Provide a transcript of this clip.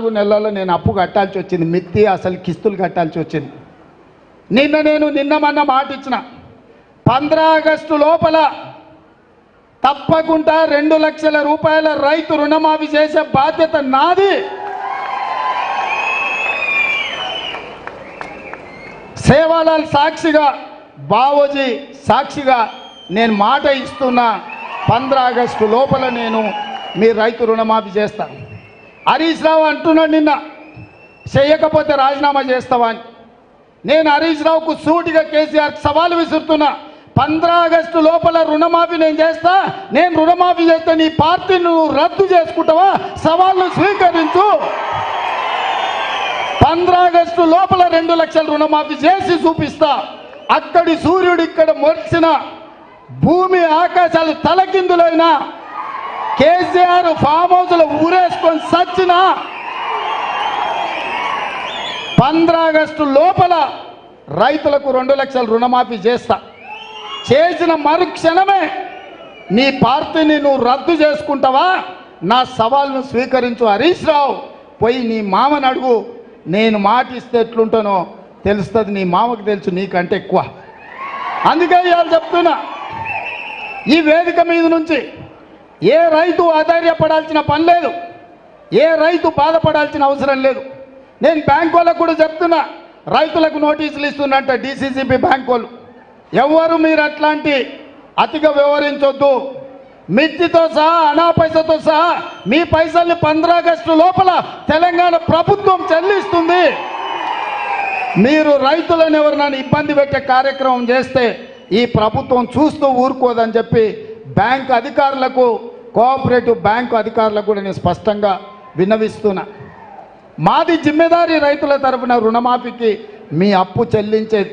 4 నెలల్లో నేను అప్పు కట్టాల్సి వచ్చింది, మిత్తి అసలు కిస్తులు కట్టాల్సి వచ్చింది. నిన్న మొన్న మాట ఇచ్చిన 15 ఆగస్టు లోపల తప్పకుండా 2 లక్షల రూపాయల రైతు రుణమాఫీ చేసే బాధ్యత నాది. సేవాలాల్ సాక్షిగా, బావోజీ సాక్షిగా నేను మాట ఇస్తున్నా, 15 ఆగస్టు లోపల నేను మీ రైతు రుణమాఫీ చేస్తాను. హరీష్ రావు అంటున్నాడు నిన్న, చేయకపోతే రాజీనామా చేస్తావా అని. నేను హరీష్ రావుకు సూటిగా కేసీఆర్ సవాలు విసురుతున్నా, 15 ఆగస్టు లోపల రుణమాఫీ నేను చేస్తా. నేను రుణమాఫీ చేస్తే నీ పార్టీని నువ్వు రద్దు చేసుకుంటావా? సవాళ్ళు స్వీకరించు. 15 ఆగస్టు లోపల 2 లక్షల రుణమాఫీ చేసి చూపిస్తా. అక్కడి సూర్యుడు ఇక్కడ మొలిచిన, భూమి ఆకాశాలు తలకిందులైనా, కేసీఆర్ ఫామ్ హౌస్లో ఊరేసుకొని సచ్చిన 15 ఆగస్టు లోపల రైతులకు 2 లక్షల రుణమాఫీ చేస్తా. చేసిన మరుక్షణమే నీ పార్టీని నువ్వు రద్దు చేసుకుంటావా? నా సవాల్ను స్వీకరించు. హరీష్ రావు పోయి నీ మామని అడుగు, నేను మాట ఇస్తే ఎట్లుంటానో తెలుస్తుంది. నీ మామకు తెలుసు నీకంటే ఎక్కువ. అందుకే ఇవాళ చెప్తున్నా, ఈ వేదిక మీద నుంచి ఏ రైతు ఆధైర్యపడాల్సిన పని లేదు, ఏ రైతు బాధపడాల్సిన అవసరం లేదు. నేను బ్యాంకు వాళ్ళకు కూడా చెప్తున్నా, రైతులకు నోటీసులు ఇస్తున్నట్ట డిసిసిబి బ్యాంకు వాళ్ళు, ఎవరు మీరు అట్లాంటి అతిగా వ్యవహరించొద్దు. మిత్తితో సహా, అనా పైసతో సహా మీ పైసల్ని 15 ఆగస్టు లోపల తెలంగాణ ప్రభుత్వం చెల్లిస్తుంది. మీరు రైతులను ఎవరినైనా ఇబ్బంది పెట్టే కార్యక్రమం చేస్తే ఈ ప్రభుత్వం చూస్తూ ఊరుకోదని చెప్పి బ్యాంకు అధికారులకు, కోఆపరేటివ్ బ్యాంకు అధికారులకు కూడా నేను స్పష్టంగా విన్నవిస్తున్నా. మాది జిమ్మెదారీ రైతుల తరఫున రుణమాఫీకి మీ అప్పు చెల్లించేది.